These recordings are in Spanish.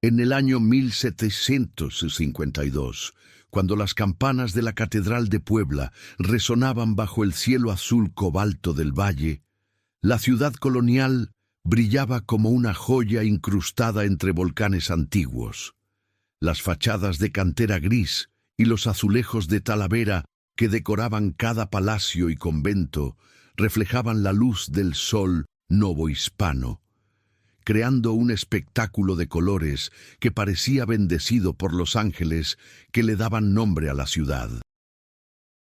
En el año 1752, cuando las campanas de la Catedral de Puebla resonaban bajo el cielo azul cobalto del valle, la ciudad colonial brillaba como una joya incrustada entre volcanes antiguos. Las fachadas de cantera gris y los azulejos de Talavera que decoraban cada palacio y convento reflejaban la luz del sol novohispano, creando un espectáculo de colores que parecía bendecido por los ángeles que le daban nombre a la ciudad.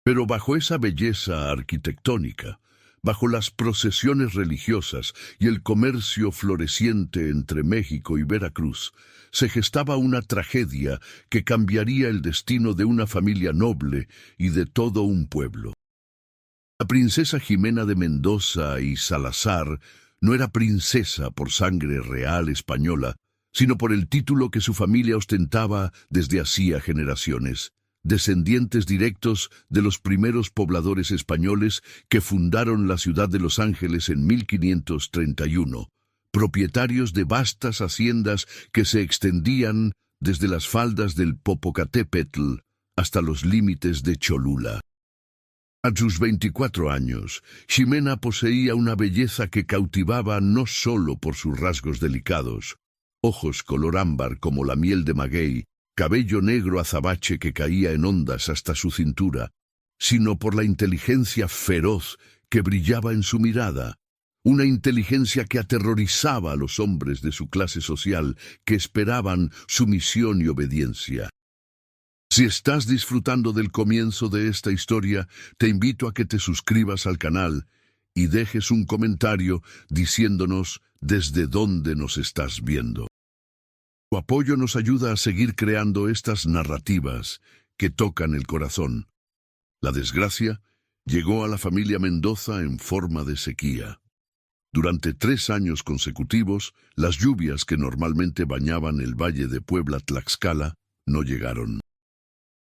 Pero bajo esa belleza arquitectónica, bajo las procesiones religiosas y el comercio floreciente entre México y Veracruz, se gestaba una tragedia que cambiaría el destino de una familia noble y de todo un pueblo. La princesa Jimena de Mendoza y Salazar no era princesa por sangre real española, sino por el título que su familia ostentaba desde hacía generaciones, descendientes directos de los primeros pobladores españoles que fundaron la ciudad de Los Ángeles en 1531, propietarios de vastas haciendas que se extendían desde las faldas del Popocatépetl hasta los límites de Cholula. A sus 24 años, Ximena poseía una belleza que cautivaba no solo por sus rasgos delicados, ojos color ámbar como la miel de maguey, cabello negro azabache que caía en ondas hasta su cintura, sino por la inteligencia feroz que brillaba en su mirada, una inteligencia que aterrorizaba a los hombres de su clase social que esperaban sumisión y obediencia. Si estás disfrutando del comienzo de esta historia, te invito a que te suscribas al canal y dejes un comentario diciéndonos desde dónde nos estás viendo. Tu apoyo nos ayuda a seguir creando estas narrativas que tocan el corazón. La desgracia llegó a la familia Mendoza en forma de sequía. Durante 3 años consecutivos, las lluvias que normalmente bañaban el valle de Puebla-Tlaxcala no llegaron.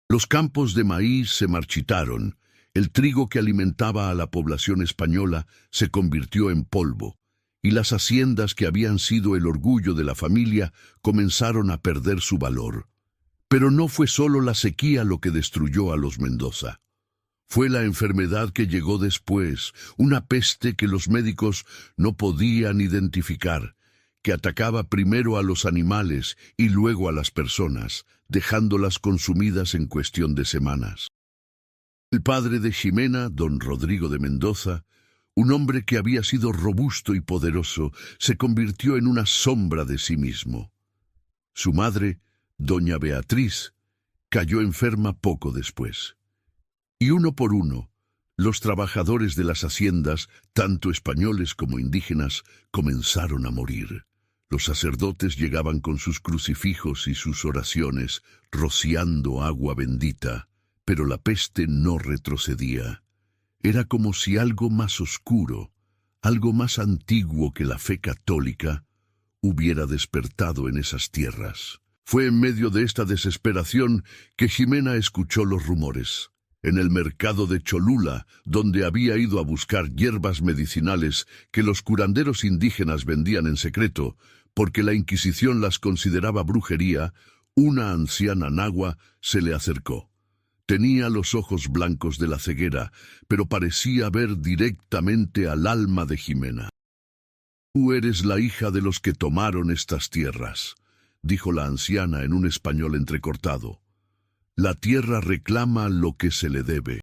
Los campos de maíz se marchitaron, el trigo que alimentaba a la población española se convirtió en polvo, y las haciendas que habían sido el orgullo de la familia comenzaron a perder su valor. Pero no fue solo la sequía lo que destruyó a los Mendoza. Fue la enfermedad que llegó después, una peste que los médicos no podían identificar, que atacaba primero a los animales y luego a las personas, dejándolas consumidas en cuestión de semanas. El padre de Ximena, don Rodrigo de Mendoza, un hombre que había sido robusto y poderoso, se convirtió en una sombra de sí mismo. Su madre, doña Beatriz, cayó enferma poco después. Y uno por uno, los trabajadores de las haciendas, tanto españoles como indígenas, comenzaron a morir. Los sacerdotes llegaban con sus crucifijos y sus oraciones, rociando agua bendita, pero la peste no retrocedía. Era como si algo más oscuro, algo más antiguo que la fe católica, hubiera despertado en esas tierras. Fue en medio de esta desesperación que Ximena escuchó los rumores. En el mercado de Cholula, donde había ido a buscar hierbas medicinales que los curanderos indígenas vendían en secreto, porque la Inquisición las consideraba brujería, una anciana nahua se le acercó. Tenía los ojos blancos de la ceguera, pero parecía ver directamente al alma de Ximena. «Tú eres la hija de los que tomaron estas tierras», dijo la anciana en un español entrecortado. «La tierra reclama lo que se le debe.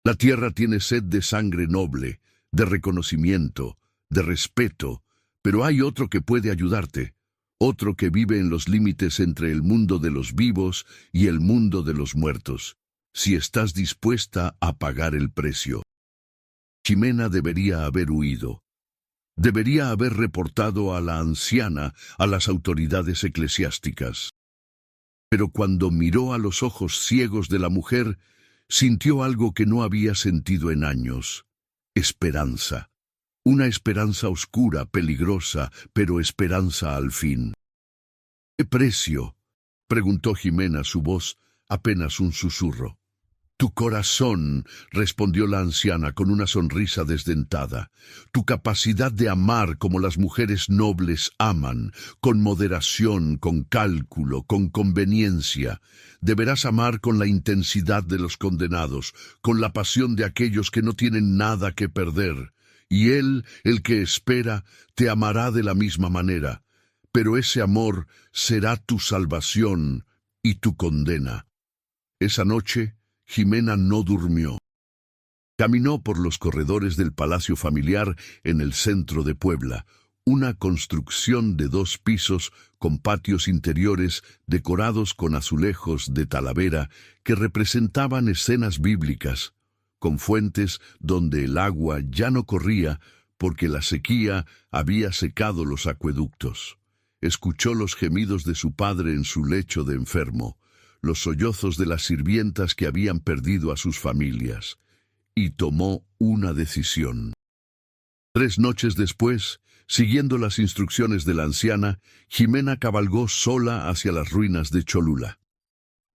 La tierra tiene sed de sangre noble, de reconocimiento, de respeto, pero hay otro que puede ayudarte, otro que vive en los límites entre el mundo de los vivos y el mundo de los muertos, si estás dispuesta a pagar el precio». Ximena debería haber huido. Debería haber reportado a la anciana a las autoridades eclesiásticas. Pero cuando miró a los ojos ciegos de la mujer, sintió algo que no había sentido en años: esperanza. Una esperanza oscura, peligrosa, pero esperanza al fin. «¿Qué precio?», preguntó Ximena, su voz apenas un susurro. Tu corazón, respondió la anciana con una sonrisa desdentada, tu capacidad de amar como las mujeres nobles aman, con moderación, con cálculo, con conveniencia. Deberás amar con la intensidad de los condenados, con la pasión de aquellos que no tienen nada que perder. Y Él, el que espera, te amará de la misma manera. Pero ese amor será tu salvación y tu condena. Esa noche, Jimena no durmió. Caminó por los corredores del palacio familiar en el centro de Puebla, una construcción de 2 pisos con patios interiores decorados con azulejos de Talavera que representaban escenas bíblicas, con fuentes donde el agua ya no corría porque la sequía había secado los acueductos. Escuchó los gemidos de su padre en su lecho de enfermo, los sollozos de las sirvientas que habían perdido a sus familias, y tomó una decisión. 3 noches después, siguiendo las instrucciones de la anciana, Jimena cabalgó sola hacia las ruinas de Cholula.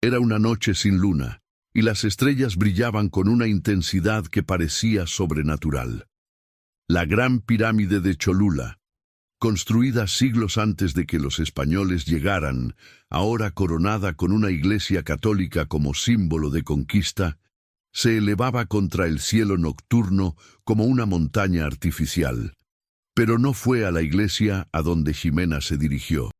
Era una noche sin luna, y las estrellas brillaban con una intensidad que parecía sobrenatural. La gran pirámide de Cholula, construida siglos antes de que los españoles llegaran, ahora coronada con una iglesia católica como símbolo de conquista, se elevaba contra el cielo nocturno como una montaña artificial. Pero no fue a la iglesia a donde Jimena se dirigió.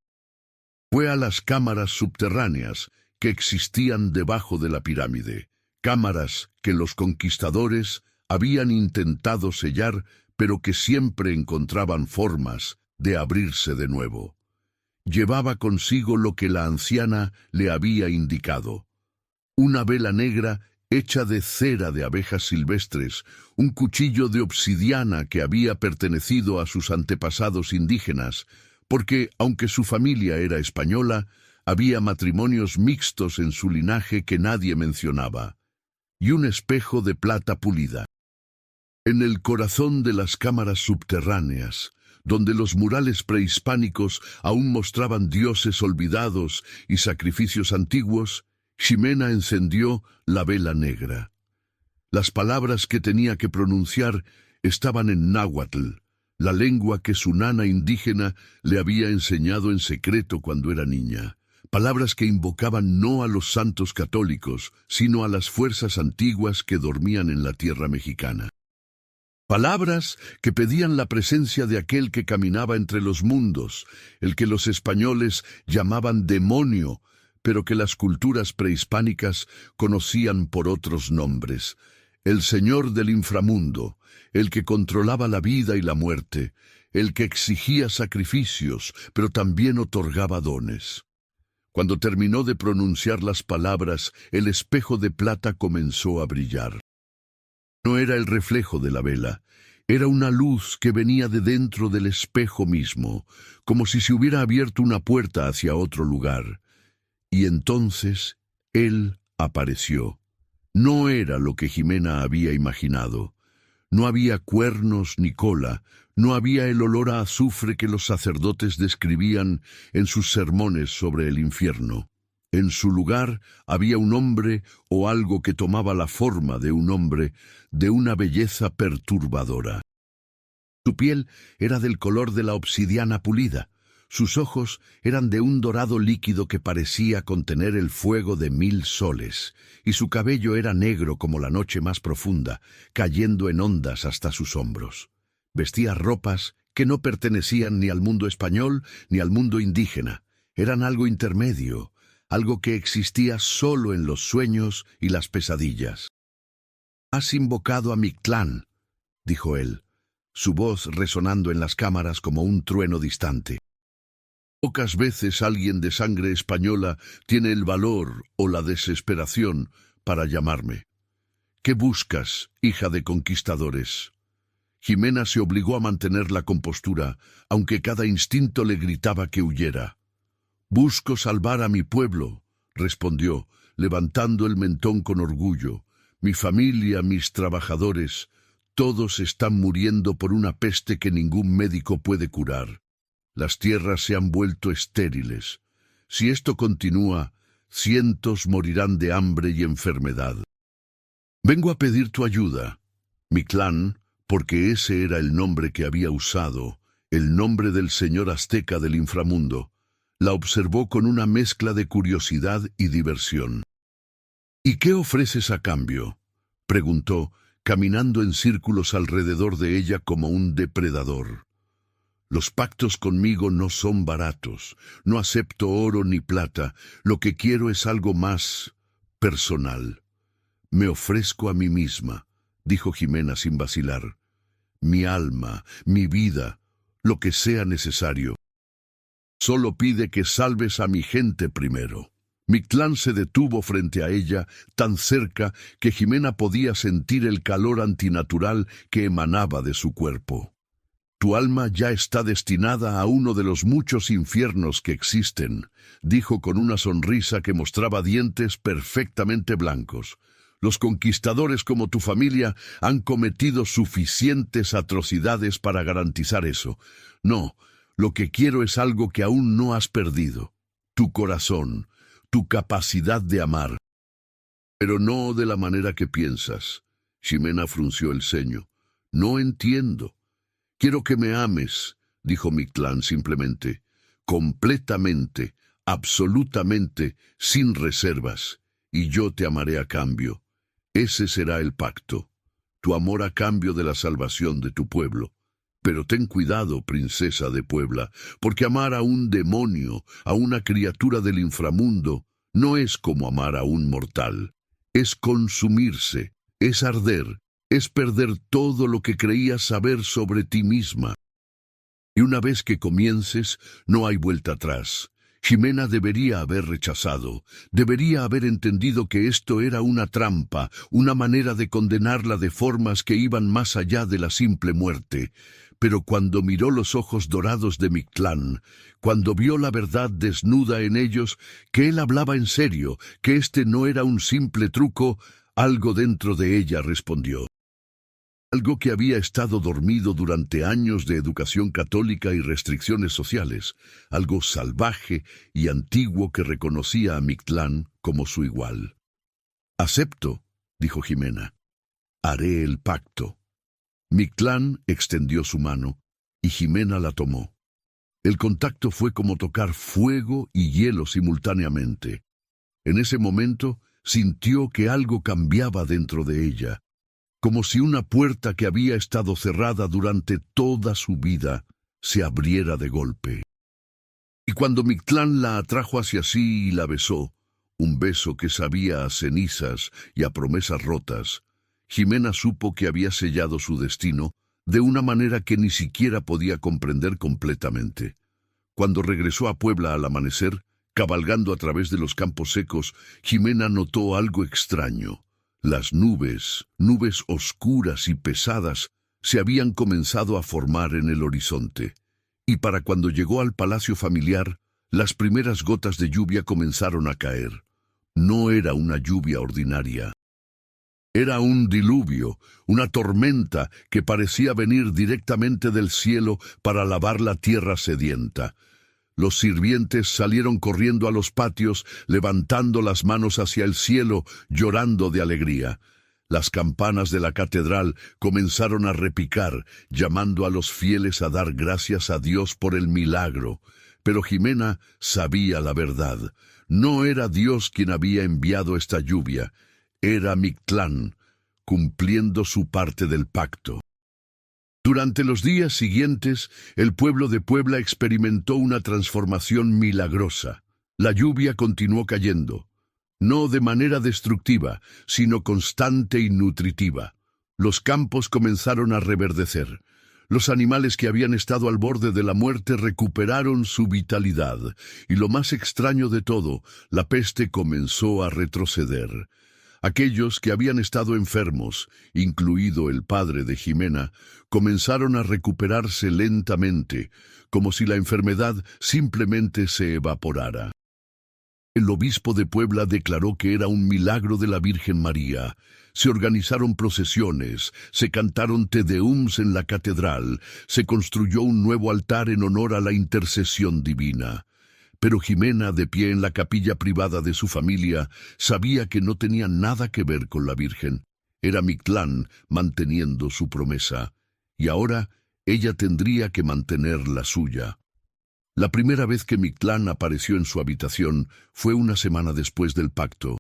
Fue a las cámaras subterráneas que existían debajo de la pirámide, cámaras que los conquistadores habían intentado sellar, pero que siempre encontraban formas de abrirse de nuevo. Llevaba consigo lo que la anciana le había indicado: una vela negra hecha de cera de abejas silvestres, un cuchillo de obsidiana que había pertenecido a sus antepasados indígenas, porque, aunque su familia era española, había matrimonios mixtos en su linaje que nadie mencionaba, y un espejo de plata pulida. En el corazón de las cámaras subterráneas, donde los murales prehispánicos aún mostraban dioses olvidados y sacrificios antiguos, Jimena encendió la vela negra. Las palabras que tenía que pronunciar estaban en náhuatl, la lengua que su nana indígena le había enseñado en secreto cuando era niña. Palabras que invocaban no a los santos católicos, sino a las fuerzas antiguas que dormían en la tierra mexicana. Palabras que pedían la presencia de aquel que caminaba entre los mundos, el que los españoles llamaban demonio, pero que las culturas prehispánicas conocían por otros nombres: el señor del inframundo, el que controlaba la vida y la muerte, el que exigía sacrificios, pero también otorgaba dones. Cuando terminó de pronunciar las palabras, el espejo de plata comenzó a brillar. No era el reflejo de la vela, era una luz que venía de dentro del espejo mismo, como si se hubiera abierto una puerta hacia otro lugar. Y entonces él apareció. No era lo que Jimena había imaginado. No había cuernos ni cola, no había el olor a azufre que los sacerdotes describían en sus sermones sobre el infierno. En su lugar había un hombre o algo que tomaba la forma de un hombre, de una belleza perturbadora. Su piel era del color de la obsidiana pulida, sus ojos eran de un dorado líquido que parecía contener el fuego de 1000 soles, y su cabello era negro como la noche más profunda, cayendo en ondas hasta sus hombros. Vestía ropas que no pertenecían ni al mundo español ni al mundo indígena, eran algo intermedio, algo que existía solo en los sueños y las pesadillas. «Has invocado a Mictlán», dijo él, su voz resonando en las cámaras como un trueno distante. «Pocas veces alguien de sangre española tiene el valor o la desesperación para llamarme. ¿Qué buscas, hija de conquistadores?» Jimena se obligó a mantener la compostura, aunque cada instinto le gritaba que huyera. «Busco salvar a mi pueblo», respondió, levantando el mentón con orgullo. «Mi familia, mis trabajadores, todos están muriendo por una peste que ningún médico puede curar. Las tierras se han vuelto estériles. Si esto continúa, cientos morirán de hambre y enfermedad. Vengo a pedir tu ayuda. Mictlán, porque ese era el nombre que había usado, el nombre del señor azteca del inframundo, la observó con una mezcla de curiosidad y diversión. ¿Y qué ofreces a cambio?, preguntó, caminando en círculos alrededor de ella como un depredador. Los pactos conmigo no son baratos, no acepto oro ni plata, lo que quiero es algo más personal. Me ofrezco a mí misma, dijo Jimena sin vacilar. Mi alma, mi vida, lo que sea necesario. Solo pide que salves a mi gente primero. Mictlán se detuvo frente a ella, tan cerca que Jimena podía sentir el calor antinatural que emanaba de su cuerpo. Tu alma ya está destinada a uno de los muchos infiernos que existen, dijo con una sonrisa que mostraba dientes perfectamente blancos. Los conquistadores como tu familia han cometido suficientes atrocidades para garantizar eso. No, lo que quiero es algo que aún no has perdido. Tu corazón, tu capacidad de amar. Pero no de la manera que piensas. Ximena frunció el ceño. No entiendo. Quiero que me ames, dijo Mictlán simplemente, completamente, absolutamente, sin reservas, y yo te amaré a cambio. Ese será el pacto, tu amor a cambio de la salvación de tu pueblo. Pero ten cuidado, princesa de Puebla, porque amar a un demonio, a una criatura del inframundo, no es como amar a un mortal. Es consumirse, es arder, es perder todo lo que creías saber sobre ti misma. Y una vez que comiences, no hay vuelta atrás. Ximena debería haber rechazado, debería haber entendido que esto era una trampa, una manera de condenarla de formas que iban más allá de la simple muerte. Pero cuando miró los ojos dorados de Mictlán, cuando vio la verdad desnuda en ellos, que él hablaba en serio, que este no era un simple truco, algo dentro de ella respondió. Algo que había estado dormido durante años de educación católica y restricciones sociales, algo salvaje y antiguo que reconocía a Mictlán como su igual. «Acepto», dijo Ximena. «Haré el pacto». Mictlán extendió su mano y Ximena la tomó. El contacto fue como tocar fuego y hielo simultáneamente. En ese momento sintió que algo cambiaba dentro de ella, como si una puerta que había estado cerrada durante toda su vida se abriera de golpe. Y cuando Mictlán la atrajo hacia sí y la besó, un beso que sabía a cenizas y a promesas rotas, Ximena supo que había sellado su destino de una manera que ni siquiera podía comprender completamente. Cuando regresó a Puebla al amanecer, cabalgando a través de los campos secos, Ximena notó algo extraño. Las nubes oscuras y pesadas, se habían comenzado a formar en el horizonte, y para cuando llegó al palacio familiar, las primeras gotas de lluvia comenzaron a caer. No era una lluvia ordinaria. Era un diluvio, una tormenta que parecía venir directamente del cielo para lavar la tierra sedienta. Los sirvientes salieron corriendo a los patios, levantando las manos hacia el cielo, llorando de alegría. Las campanas de la catedral comenzaron a repicar, llamando a los fieles a dar gracias a Dios por el milagro. Pero Ximena sabía la verdad. No era Dios quien había enviado esta lluvia. Era Mictlán, cumpliendo su parte del pacto. Durante los días siguientes, el pueblo de Puebla experimentó una transformación milagrosa. La lluvia continuó cayendo, no de manera destructiva, sino constante y nutritiva. Los campos comenzaron a reverdecer. Los animales que habían estado al borde de la muerte recuperaron su vitalidad, y lo más extraño de todo, la peste comenzó a retroceder. Aquellos que habían estado enfermos, incluido el padre de Ximena, comenzaron a recuperarse lentamente, como si la enfermedad simplemente se evaporara. El obispo de Puebla declaró que era un milagro de la Virgen María. Se organizaron procesiones, se cantaron tedeums en la catedral, se construyó un nuevo altar en honor a la intercesión divina. Pero Ximena, de pie en la capilla privada de su familia, sabía que no tenía nada que ver con la Virgen. Era Mictlán manteniendo su promesa, y ahora ella tendría que mantener la suya. La primera vez que Mictlán apareció en su habitación fue una semana después del pacto.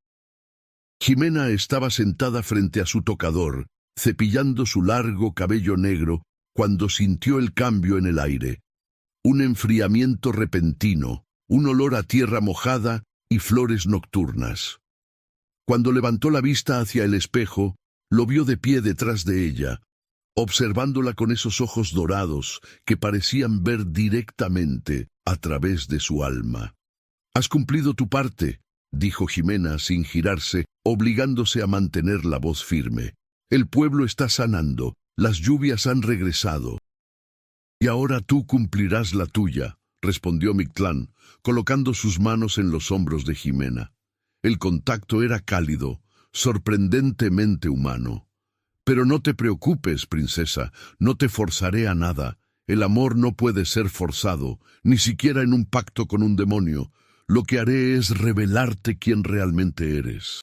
Jimena estaba sentada frente a su tocador, cepillando su largo cabello negro, cuando sintió el cambio en el aire. Un enfriamiento repentino, un olor a tierra mojada y flores nocturnas. Cuando levantó la vista hacia el espejo, lo vio de pie detrás de ella, observándola con esos ojos dorados que parecían ver directamente a través de su alma. «Has cumplido tu parte», dijo Jimena sin girarse, obligándose a mantener la voz firme. «El pueblo está sanando, las lluvias han regresado». «Y ahora tú cumplirás la tuya», respondió Mictlán, colocando sus manos en los hombros de Jimena. El contacto era cálido, sorprendentemente humano. «Pero no te preocupes, princesa, no te forzaré a nada. El amor no puede ser forzado, ni siquiera en un pacto con un demonio. Lo que haré es revelarte quién realmente eres.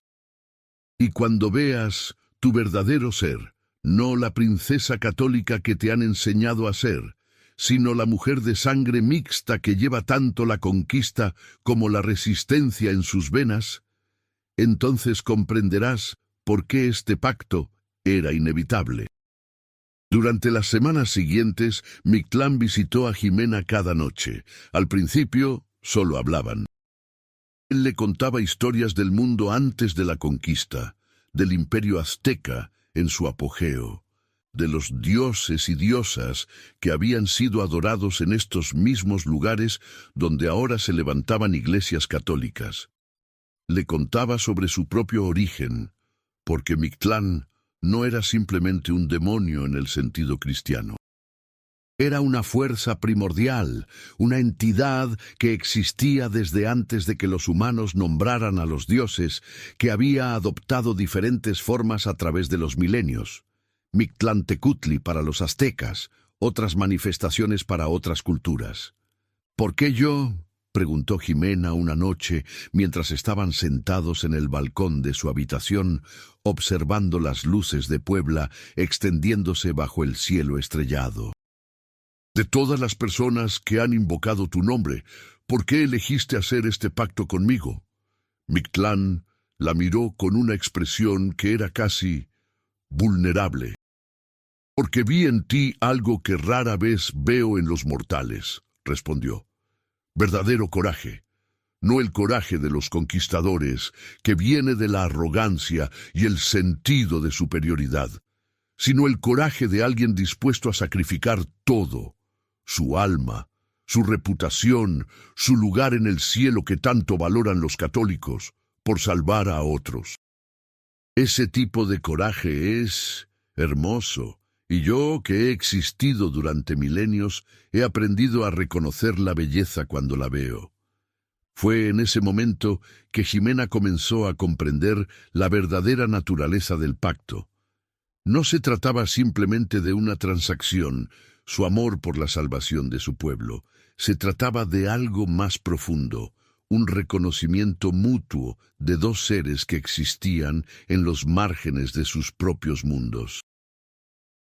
Y cuando veas tu verdadero ser, no la princesa católica que te han enseñado a ser, sino la mujer de sangre mixta que lleva tanto la conquista como la resistencia en sus venas, entonces comprenderás por qué este pacto era inevitable». Durante las semanas siguientes, Mictlán visitó a Jimena cada noche. Al principio, solo hablaban. Él le contaba historias del mundo antes de la conquista, del imperio azteca en su apogeo, de los dioses y diosas que habían sido adorados en estos mismos lugares donde ahora se levantaban iglesias católicas. Le contaba sobre su propio origen, porque Mictlán no era simplemente un demonio en el sentido cristiano. Era una fuerza primordial, una entidad que existía desde antes de que los humanos nombraran a los dioses, que había adoptado diferentes formas a través de los milenios. Mictlantecutli para los aztecas, otras manifestaciones para otras culturas. «¿Por qué yo?», preguntó Jimena una noche mientras estaban sentados en el balcón de su habitación, observando las luces de Puebla extendiéndose bajo el cielo estrellado. «De todas las personas que han invocado tu nombre, ¿por qué elegiste hacer este pacto conmigo?». Mictlán la miró con una expresión que era casi vulnerable. «Porque vi en ti algo que rara vez veo en los mortales», respondió. «Verdadero coraje, no el coraje de los conquistadores, que viene de la arrogancia y el sentido de superioridad, sino el coraje de alguien dispuesto a sacrificar todo, su alma, su reputación, su lugar en el cielo que tanto valoran los católicos, por salvar a otros. Ese tipo de coraje es hermoso, y yo, que he existido durante milenios, he aprendido a reconocer la belleza cuando la veo». Fue en ese momento que Jimena comenzó a comprender la verdadera naturaleza del pacto. No se trataba simplemente de una transacción, su amor por la salvación de su pueblo. Se trataba de algo más profundo, un reconocimiento mutuo de dos seres que existían en los márgenes de sus propios mundos.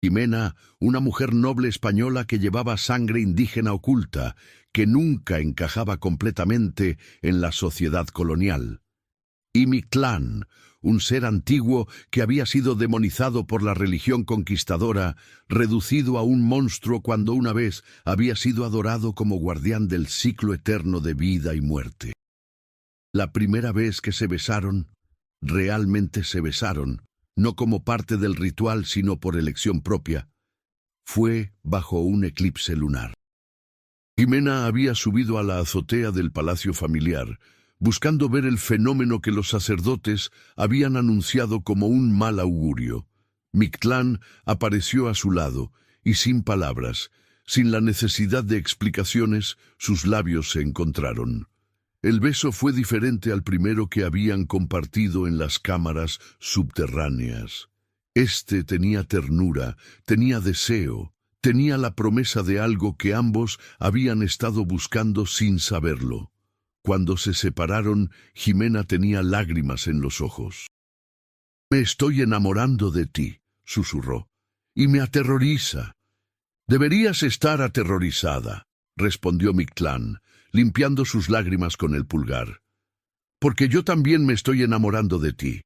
Jimena, una mujer noble española que llevaba sangre indígena oculta, que nunca encajaba completamente en la sociedad colonial. Y Mictlán, un ser antiguo que había sido demonizado por la religión conquistadora, reducido a un monstruo cuando una vez había sido adorado como guardián del ciclo eterno de vida y muerte. La primera vez que se besaron, realmente se besaron, no como parte del ritual sino por elección propia, fue bajo un eclipse lunar. Jimena había subido a la azotea del palacio familiar, buscando ver el fenómeno que los sacerdotes habían anunciado como un mal augurio. Mictlán apareció a su lado, y sin palabras, sin la necesidad de explicaciones, sus labios se encontraron. El beso fue diferente al primero que habían compartido en las cámaras subterráneas. Este tenía ternura, tenía deseo, tenía la promesa de algo que ambos habían estado buscando sin saberlo. Cuando se separaron, Jimena tenía lágrimas en los ojos. Me estoy enamorando de ti, susurró, y me aterroriza. Deberías estar aterrorizada, respondió Mictlán, limpiando sus lágrimas con el pulgar. Porque yo también me estoy enamorando de ti.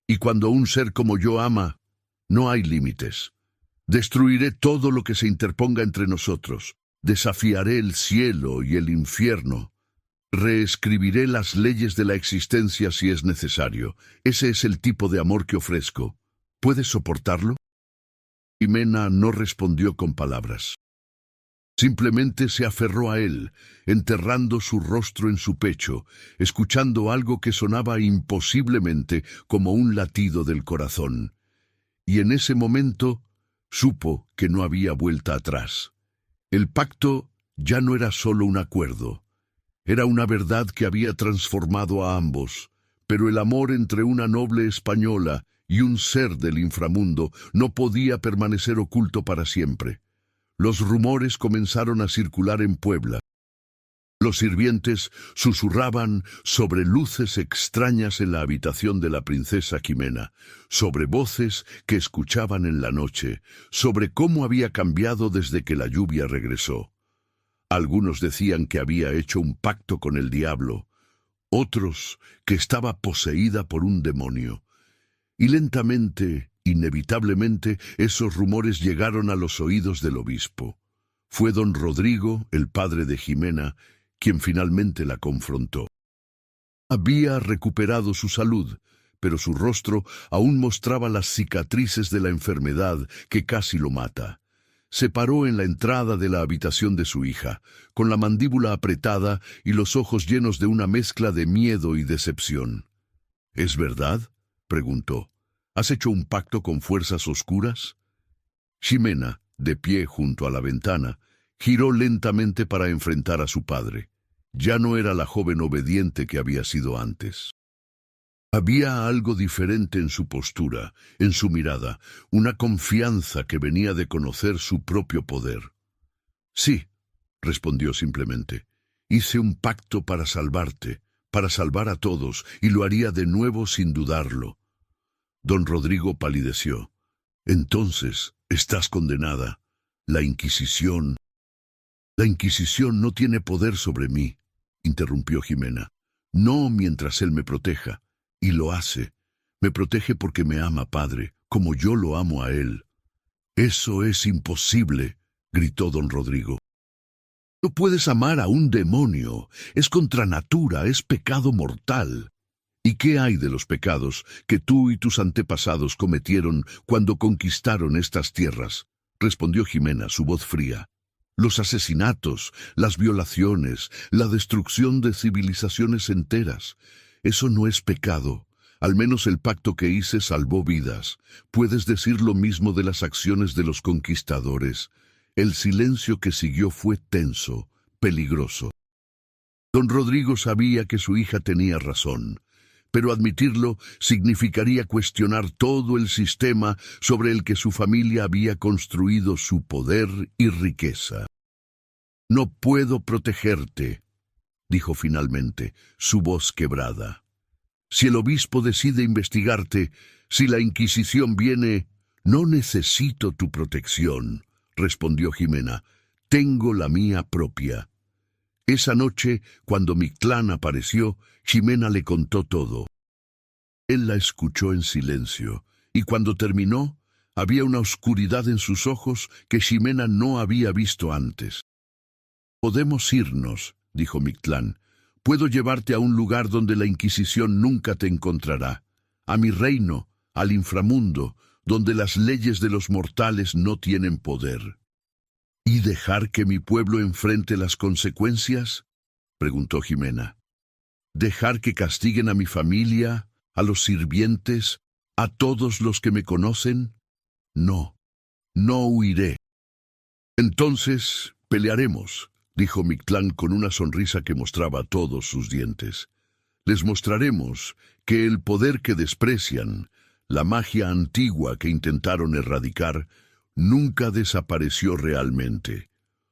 Y cuando un ser como yo ama, no hay límites. Destruiré todo lo que se interponga entre nosotros. Desafiaré el cielo y el infierno. Reescribiré las leyes de la existencia si es necesario. Ese es el tipo de amor que ofrezco. ¿Puedes soportarlo? Ximena no respondió con palabras. Simplemente se aferró a él, enterrando su rostro en su pecho, escuchando algo que sonaba imposiblemente como un latido del corazón. Y en ese momento supo que no había vuelta atrás. El pacto ya no era solo un acuerdo. Era una verdad que había transformado a ambos, pero el amor entre una noble española y un ser del inframundo no podía permanecer oculto para siempre. Los rumores comenzaron a circular en Puebla. Los sirvientes susurraban sobre luces extrañas en la habitación de la princesa Ximena, sobre voces que escuchaban en la noche, sobre cómo había cambiado desde que la lluvia regresó. Algunos decían que había hecho un pacto con el diablo, otros que estaba poseída por un demonio. Y lentamente, inevitablemente, esos rumores llegaron a los oídos del obispo. Fue don Rodrigo, el padre de Ximena, quien finalmente la confrontó. Había recuperado su salud, pero su rostro aún mostraba las cicatrices de la enfermedad que casi lo mata. Se paró en la entrada de la habitación de su hija, con la mandíbula apretada y los ojos llenos de una mezcla de miedo y decepción. ¿Es verdad?, preguntó. ¿Has hecho un pacto con fuerzas oscuras? Ximena, de pie junto a la ventana, giró lentamente para enfrentar a su padre. Ya no era la joven obediente que había sido antes. Había algo diferente en su postura, en su mirada, una confianza que venía de conocer su propio poder. Sí, respondió simplemente. Hice un pacto para salvarte, para salvar a todos, y lo haría de nuevo sin dudarlo. Don Rodrigo palideció. Entonces, estás condenada. La Inquisición no tiene poder sobre mí, interrumpió Ximena. No mientras él me proteja. Y lo hace. Me protege porque me ama, padre, como yo lo amo a él. Eso es imposible, gritó don Rodrigo. No puedes amar a un demonio. Es contra natura, es pecado mortal. ¿Y qué hay de los pecados que tú y tus antepasados cometieron cuando conquistaron estas tierras? Respondió Ximena, su voz fría. Los asesinatos, las violaciones, la destrucción de civilizaciones enteras. Eso no es pecado. Al menos el pacto que hice salvó vidas. Puedes decir lo mismo de las acciones de los conquistadores. El silencio que siguió fue tenso, peligroso. Don Rodrigo sabía que su hija tenía razón, pero admitirlo significaría cuestionar todo el sistema sobre el que su familia había construido su poder y riqueza. No puedo protegerte, dijo finalmente, su voz quebrada. Si el obispo decide investigarte, si la Inquisición viene, no necesito tu protección, respondió Ximena. Tengo la mía propia. Esa noche, cuando Mictlán apareció, Ximena le contó todo. Él la escuchó en silencio, y cuando terminó, había una oscuridad en sus ojos que Ximena no había visto antes. Podemos irnos, dijo Mictlán. Puedo llevarte a un lugar donde la Inquisición nunca te encontrará, a mi reino, al inframundo, donde las leyes de los mortales no tienen poder. ¿Y dejar que mi pueblo enfrente las consecuencias?, preguntó Ximena. ¿Dejar que castiguen a mi familia, a los sirvientes, a todos los que me conocen? No, no huiré. Entonces pelearemos, dijo Mictlán con una sonrisa que mostraba todos sus dientes. Les mostraremos que el poder que desprecian, la magia antigua que intentaron erradicar, nunca desapareció realmente.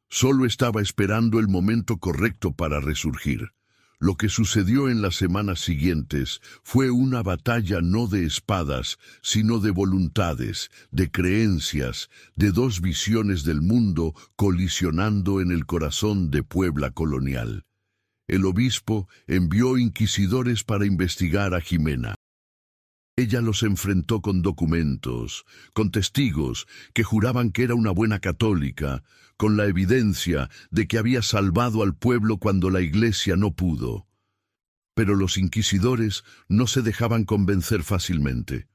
Solo estaba esperando el momento correcto para resurgir. Lo que sucedió en las semanas siguientes fue una batalla no de espadas, sino de voluntades, de creencias, de dos visiones del mundo colisionando en el corazón de Puebla colonial. El obispo envió inquisidores para investigar a Jimena. Ella los enfrentó con documentos, con testigos que juraban que era una buena católica, con la evidencia de que había salvado al pueblo cuando la Iglesia no pudo. Pero los inquisidores no se dejaban convencer fácilmente.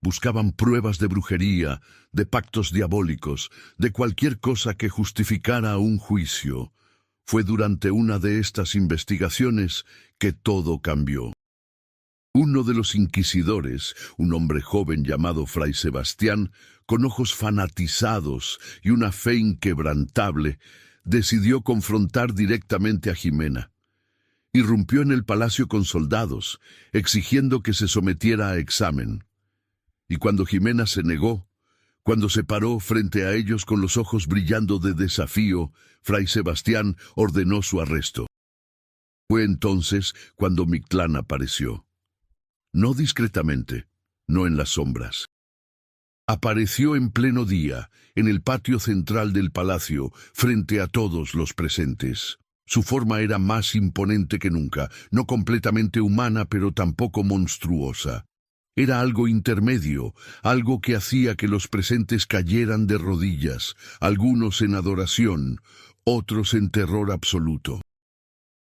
Buscaban pruebas de brujería, de pactos diabólicos, de cualquier cosa que justificara un juicio. Fue durante una de estas investigaciones que todo cambió. Uno de los inquisidores, un hombre joven llamado Fray Sebastián, con ojos fanatizados y una fe inquebrantable, decidió confrontar directamente a Jimena. Irrumpió en el palacio con soldados, exigiendo que se sometiera a examen. Y cuando Jimena se negó, cuando se paró frente a ellos con los ojos brillando de desafío, Fray Sebastián ordenó su arresto. Fue entonces cuando Mictlán apareció. No discretamente, no en las sombras. Apareció en pleno día, en el patio central del palacio, frente a todos los presentes. Su forma era más imponente que nunca, no completamente humana, pero tampoco monstruosa. Era algo intermedio, algo que hacía que los presentes cayeran de rodillas, algunos en adoración, otros en terror absoluto.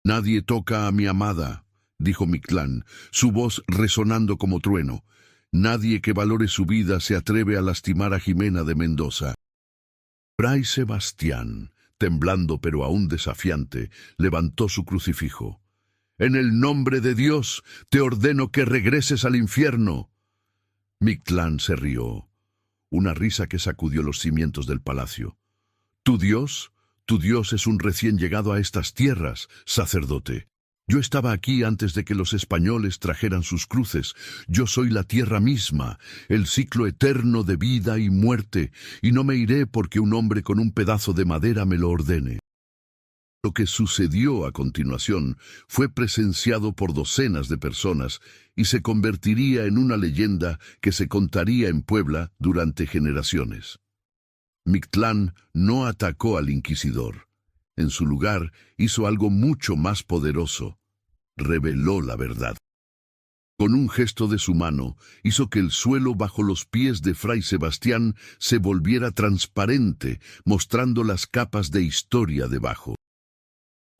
«Nadie toca a mi amada», dijo Mictlán, su voz resonando como trueno. «Nadie que valore su vida se atreve a lastimar a Jimena de Mendoza». Fray Sebastián, temblando pero aún desafiante, levantó su crucifijo. «En el nombre de Dios, te ordeno que regreses al infierno». Mictlán se rió, una risa que sacudió los cimientos del palacio. Tu Dios es un recién llegado a estas tierras, sacerdote. Yo estaba aquí antes de que los españoles trajeran sus cruces. Yo soy la tierra misma, el ciclo eterno de vida y muerte, y no me iré porque un hombre con un pedazo de madera me lo ordene». Lo que sucedió a continuación fue presenciado por docenas de personas y se convertiría en una leyenda que se contaría en Puebla durante generaciones. Mictlán no atacó al inquisidor. En su lugar, hizo algo mucho más poderoso. Reveló la verdad. Con un gesto de su mano, hizo que el suelo bajo los pies de Fray Sebastián se volviera transparente, mostrando las capas de historia debajo.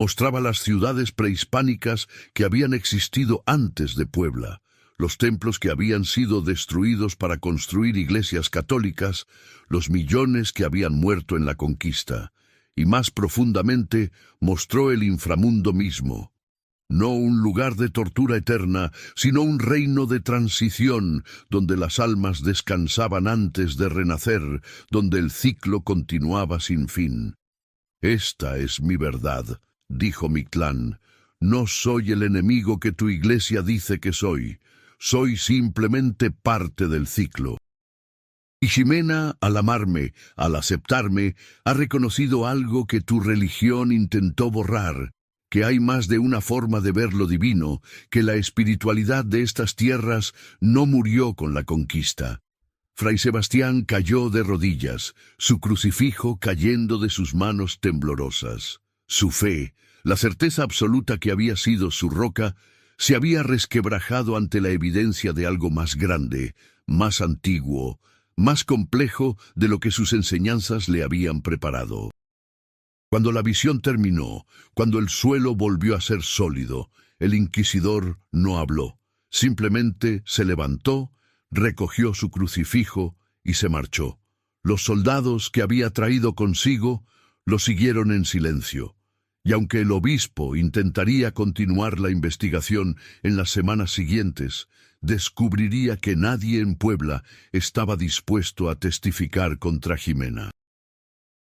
Mostraba las ciudades prehispánicas que habían existido antes de Puebla, los templos que habían sido destruidos para construir iglesias católicas, los millones que habían muerto en la conquista, y más profundamente mostró el inframundo mismo. No un lugar de tortura eterna, sino un reino de transición, donde las almas descansaban antes de renacer, donde el ciclo continuaba sin fin. «Esta es mi verdad», dijo Mictlán. «No soy el enemigo que tu iglesia dice que soy. Soy simplemente parte del ciclo». Y Jimena, al amarme, al aceptarme, ha reconocido algo que tu religión intentó borrar, que hay más de una forma de ver lo divino, que la espiritualidad de estas tierras no murió con la conquista. Fray Sebastián cayó de rodillas, su crucifijo cayendo de sus manos temblorosas. Su fe, la certeza absoluta que había sido su roca, se había resquebrajado ante la evidencia de algo más grande, más antiguo, más complejo de lo que sus enseñanzas le habían preparado. Cuando la visión terminó, cuando el suelo volvió a ser sólido, el inquisidor no habló. Simplemente se levantó, recogió su crucifijo y se marchó. Los soldados que había traído consigo lo siguieron en silencio. Y aunque el obispo intentaría continuar la investigación en las semanas siguientes, descubriría que nadie en Puebla estaba dispuesto a testificar contra Jimena.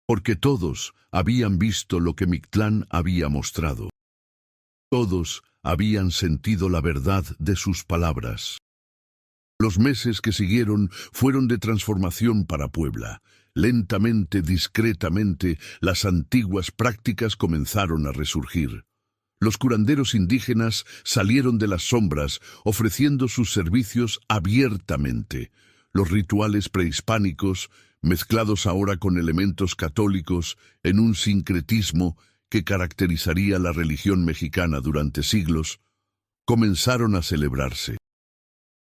Porque todos habían visto lo que Mictlán había mostrado. Todos habían sentido la verdad de sus palabras. Los meses que siguieron fueron de transformación para Puebla. Lentamente, discretamente, las antiguas prácticas comenzaron a resurgir. Los curanderos indígenas salieron de las sombras, ofreciendo sus servicios abiertamente. Los rituales prehispánicos, mezclados ahora con elementos católicos en un sincretismo que caracterizaría la religión mexicana durante siglos, comenzaron a celebrarse.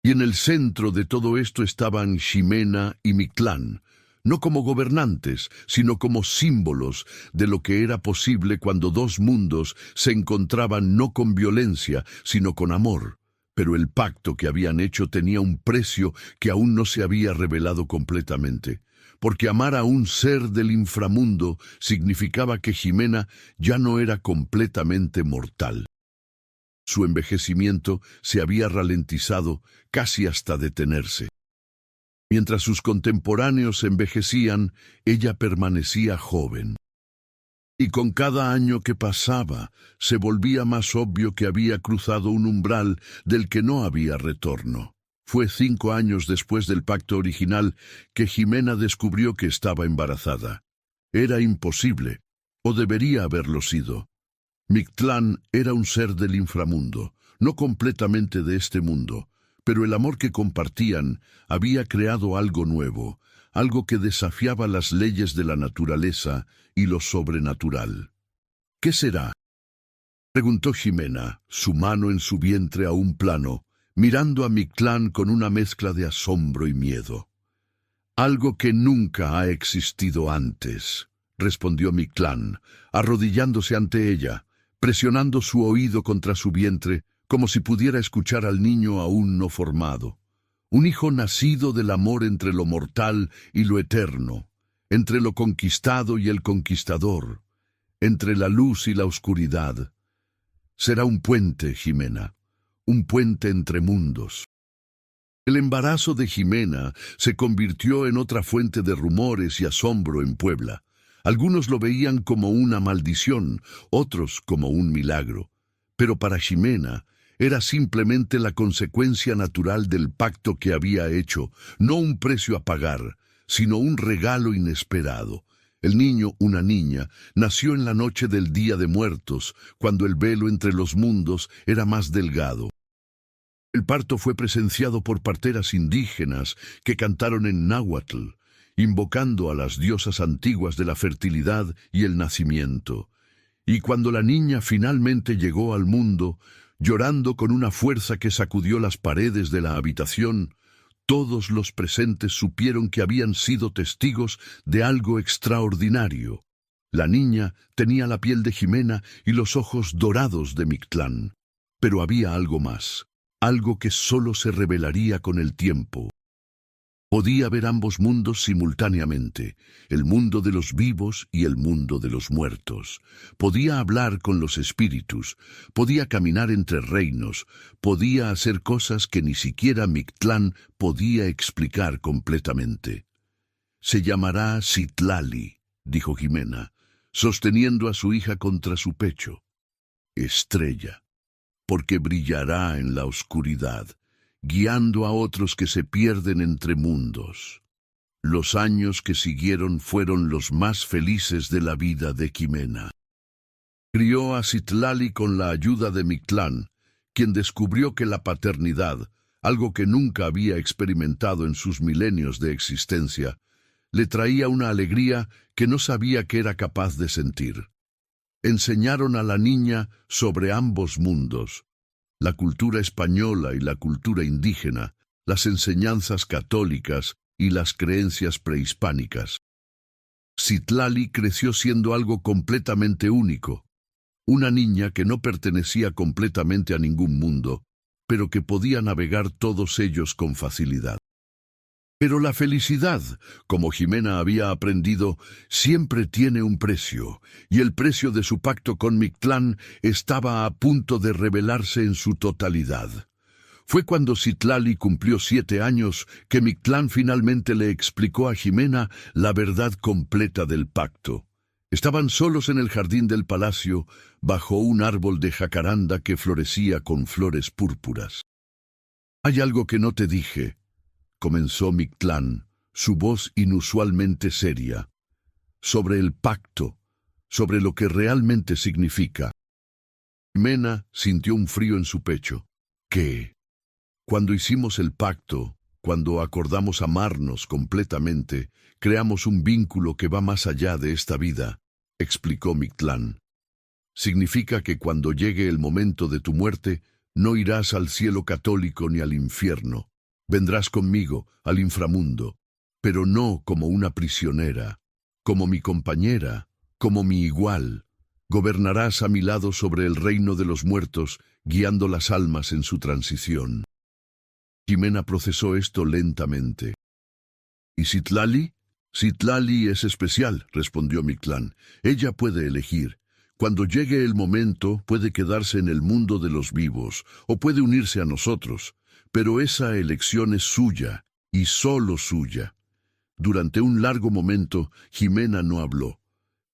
Y en el centro de todo esto estaban Ximena y Mictlán, no como gobernantes, sino como símbolos de lo que era posible cuando dos mundos se encontraban no con violencia, sino con amor. Pero el pacto que habían hecho tenía un precio que aún no se había revelado completamente, porque amar a un ser del inframundo significaba que Ximena ya no era completamente mortal. Su envejecimiento se había ralentizado casi hasta detenerse. Mientras sus contemporáneos envejecían, ella permanecía joven. Y con cada año que pasaba, se volvía más obvio que había cruzado un umbral del que no había retorno. Fue 5 años después del pacto original que Ximena descubrió que estaba embarazada. Era imposible, o debería haberlo sido. Mictlán era un ser del inframundo, no completamente de este mundo, pero el amor que compartían había creado algo nuevo, algo que desafiaba las leyes de la naturaleza y lo sobrenatural. ¿Qué será?, preguntó Ximena, su mano en su vientre aún plano, mirando a Mictlán con una mezcla de asombro y miedo. Algo que nunca ha existido antes, respondió Mictlán, arrodillándose ante ella, presionando su oído contra su vientre, como si pudiera escuchar al niño aún no formado. Un hijo nacido del amor entre lo mortal y lo eterno, entre lo conquistado y el conquistador, entre la luz y la oscuridad. Será un puente, Ximena, un puente entre mundos. El embarazo de Ximena se convirtió en otra fuente de rumores y asombro en Puebla. Algunos lo veían como una maldición, otros como un milagro. Pero para Ximena era simplemente la consecuencia natural del pacto que había hecho, no un precio a pagar, sino un regalo inesperado. El niño, una niña, nació en la noche del Día de Muertos, cuando el velo entre los mundos era más delgado. El parto fue presenciado por parteras indígenas que cantaron en náhuatl, invocando a las diosas antiguas de la fertilidad y el nacimiento. Y cuando la niña finalmente llegó al mundo, llorando con una fuerza que sacudió las paredes de la habitación, todos los presentes supieron que habían sido testigos de algo extraordinario. La niña tenía la piel de Ximena y los ojos dorados de Mictlán. Pero había algo más, algo que solo se revelaría con el tiempo. Podía ver ambos mundos simultáneamente, el mundo de los vivos y el mundo de los muertos. Podía hablar con los espíritus, podía caminar entre reinos, podía hacer cosas que ni siquiera Mictlán podía explicar completamente. «Se llamará Citlali», dijo Ximena, sosteniendo a su hija contra su pecho. «Estrella, porque brillará en la oscuridad, guiando a otros que se pierden entre mundos». Los años que siguieron fueron los más felices de la vida de Ximena. Crió a Citlali con la ayuda de Mictlán, quien descubrió que la paternidad, algo que nunca había experimentado en sus milenios de existencia, le traía una alegría que no sabía que era capaz de sentir. Enseñaron a la niña sobre ambos mundos, la cultura española y la cultura indígena, las enseñanzas católicas y las creencias prehispánicas. Citlali creció siendo algo completamente único, una niña que no pertenecía completamente a ningún mundo, pero que podía navegar todos ellos con facilidad. Pero la felicidad, como Ximena había aprendido, siempre tiene un precio, y el precio de su pacto con Mictlán estaba a punto de revelarse en su totalidad. Fue cuando Citlali cumplió 7 años que Mictlán finalmente le explicó a Ximena la verdad completa del pacto. Estaban solos en el jardín del palacio, bajo un árbol de jacaranda que florecía con flores púrpuras. «Hay algo que no te dije», comenzó Mictlán, su voz inusualmente seria, «sobre el pacto, sobre lo que realmente significa». Jimena sintió un frío en su pecho. ¿Qué? Cuando hicimos el pacto, cuando acordamos amarnos completamente, creamos un vínculo que va más allá de esta vida, explicó Mictlán. Significa que cuando llegue el momento de tu muerte, no irás al cielo católico ni al infierno. Vendrás conmigo al inframundo, pero no como una prisionera, como mi compañera, como mi igual. Gobernarás a mi lado sobre el reino de los muertos, guiando las almas en su transición. Jimena procesó esto lentamente. ¿Y Citlali? Citlali es especial, respondió Mictlán. Ella puede elegir. Cuando llegue el momento, puede quedarse en el mundo de los vivos, o puede unirse a nosotros, pero esa elección es suya, y solo suya. Durante un largo momento, Jimena no habló.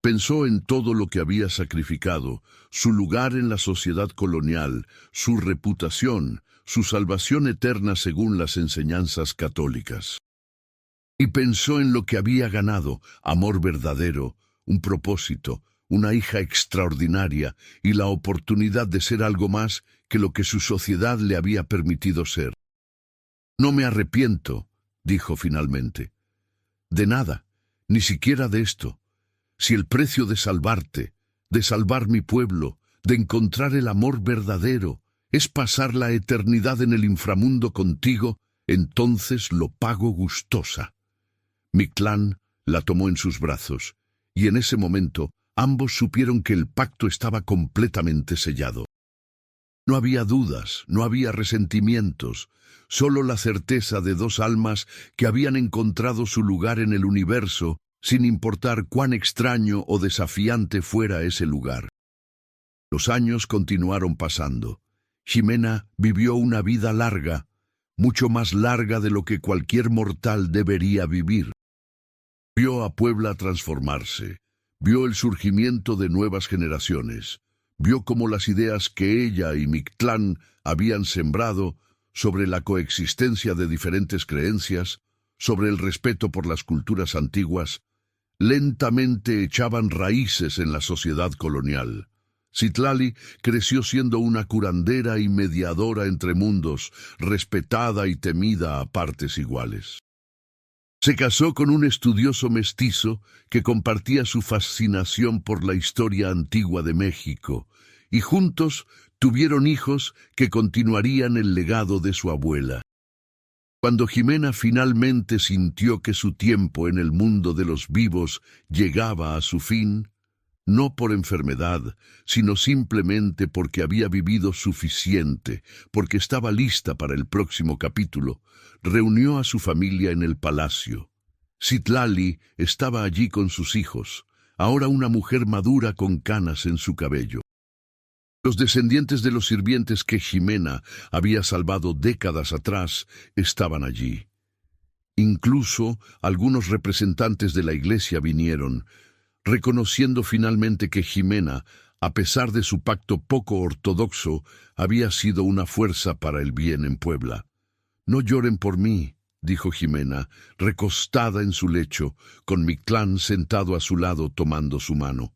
Pensó en todo lo que había sacrificado, su lugar en la sociedad colonial, su reputación, su salvación eterna según las enseñanzas católicas. Y pensó en lo que había ganado, amor verdadero, un propósito, una hija extraordinaria y la oportunidad de ser algo más que lo que su sociedad le había permitido ser. No me arrepiento, dijo finalmente. De nada, ni siquiera de esto. Si el precio de salvarte, de salvar mi pueblo, de encontrar el amor verdadero, es pasar la eternidad en el inframundo contigo, entonces lo pago gustosa. Mictlán la tomó en sus brazos, y en ese momento ambos supieron que el pacto estaba completamente sellado. No había dudas, no había resentimientos, solo la certeza de dos almas que habían encontrado su lugar en el universo, sin importar cuán extraño o desafiante fuera ese lugar. Los años continuaron pasando. Jimena vivió una vida larga, mucho más larga de lo que cualquier mortal debería vivir. Vio a Puebla transformarse, vio el surgimiento de nuevas generaciones, vio cómo las ideas que ella y Mictlán habían sembrado sobre la coexistencia de diferentes creencias, sobre el respeto por las culturas antiguas, lentamente echaban raíces en la sociedad colonial. Citlali creció siendo una curandera y mediadora entre mundos, respetada y temida a partes iguales. Se casó con un estudioso mestizo que compartía su fascinación por la historia antigua de México, y juntos tuvieron hijos que continuarían el legado de su abuela. Cuando Jimena finalmente sintió que su tiempo en el mundo de los vivos llegaba a su fin, no por enfermedad, sino simplemente porque había vivido suficiente, porque estaba lista para el próximo capítulo, reunió a su familia en el palacio. Citlali estaba allí con sus hijos, ahora una mujer madura con canas en su cabello. Los descendientes de los sirvientes que Jimena había salvado décadas atrás estaban allí. Incluso algunos representantes de la iglesia vinieron, reconociendo finalmente que Jimena, a pesar de su pacto poco ortodoxo, había sido una fuerza para el bien en Puebla. «No lloren por mí», dijo Jimena, recostada en su lecho, con Mictlán sentado a su lado tomando su mano.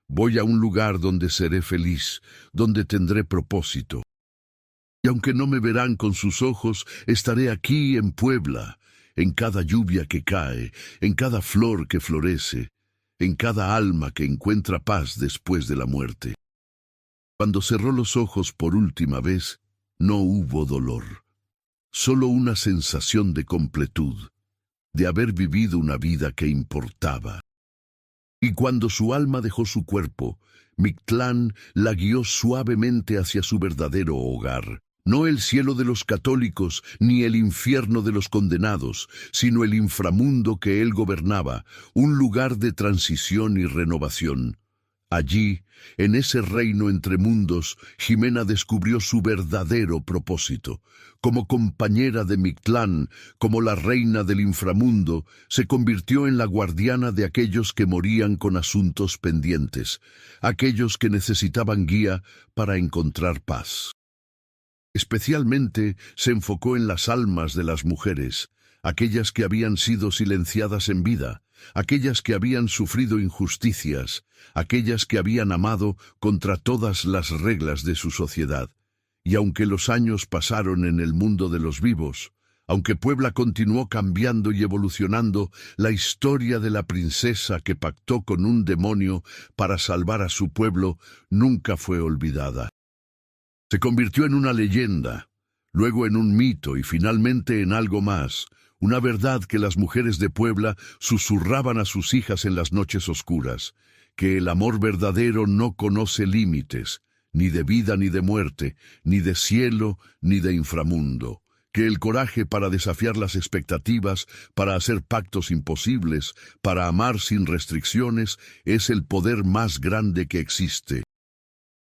«Voy a un lugar donde seré feliz, donde tendré propósito. Y aunque no me verán con sus ojos, estaré aquí en Puebla, en cada lluvia que cae, en cada flor que florece, en cada alma que encuentra paz después de la muerte». Cuando cerró los ojos por última vez, no hubo dolor, solo una sensación de completud, de haber vivido una vida que importaba. Y cuando su alma dejó su cuerpo, Mictlán la guió suavemente hacia su verdadero hogar, no el cielo de los católicos ni el infierno de los condenados, sino el inframundo que él gobernaba, un lugar de transición y renovación. Allí, en ese reino entre mundos, Jimena descubrió su verdadero propósito. Como compañera de Mictlán, como la reina del inframundo, se convirtió en la guardiana de aquellos que morían con asuntos pendientes, aquellos que necesitaban guía para encontrar paz. Especialmente se enfocó en las almas de las mujeres, aquellas que habían sido silenciadas en vida, aquellas que habían sufrido injusticias, aquellas que habían amado contra todas las reglas de su sociedad. Y aunque los años pasaron en el mundo de los vivos, aunque Puebla continuó cambiando y evolucionando, la historia de la princesa que pactó con un demonio para salvar a su pueblo nunca fue olvidada. Se convirtió en una leyenda, luego en un mito y finalmente en algo más, una verdad que las mujeres de Puebla susurraban a sus hijas en las noches oscuras, que el amor verdadero no conoce límites, ni de vida ni de muerte, ni de cielo ni de inframundo, que el coraje para desafiar las expectativas, para hacer pactos imposibles, para amar sin restricciones, es el poder más grande que existe.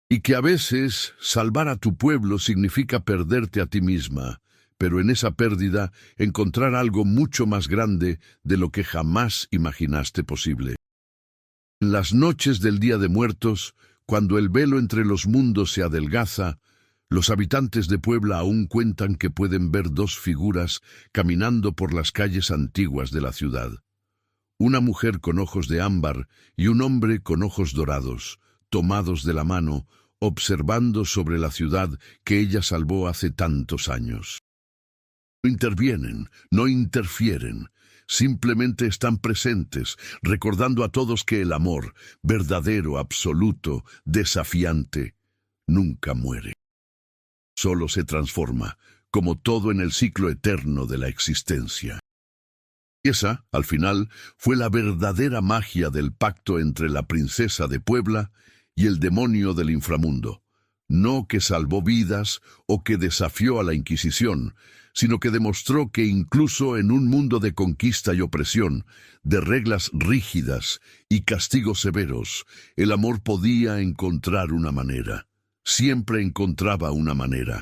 Y que a veces salvar a tu pueblo significa perderte a ti misma, pero en esa pérdida encontrar algo mucho más grande de lo que jamás imaginaste posible. En las noches del Día de Muertos, cuando el velo entre los mundos se adelgaza, los habitantes de Puebla aún cuentan que pueden ver dos figuras caminando por las calles antiguas de la ciudad. Una mujer con ojos de ámbar y un hombre con ojos dorados, tomados de la mano, observando sobre la ciudad que ella salvó hace tantos años. No intervienen, no interfieren, simplemente están presentes, recordando a todos que el amor, verdadero, absoluto, desafiante, nunca muere. Solo se transforma, como todo en el ciclo eterno de la existencia. Y esa, al final, fue la verdadera magia del pacto entre la princesa de Puebla y el demonio del inframundo, no que salvó vidas o que desafió a la Inquisición, sino que demostró que incluso en un mundo de conquista y opresión, de reglas rígidas y castigos severos, el amor podía encontrar una manera. Siempre encontraba una manera.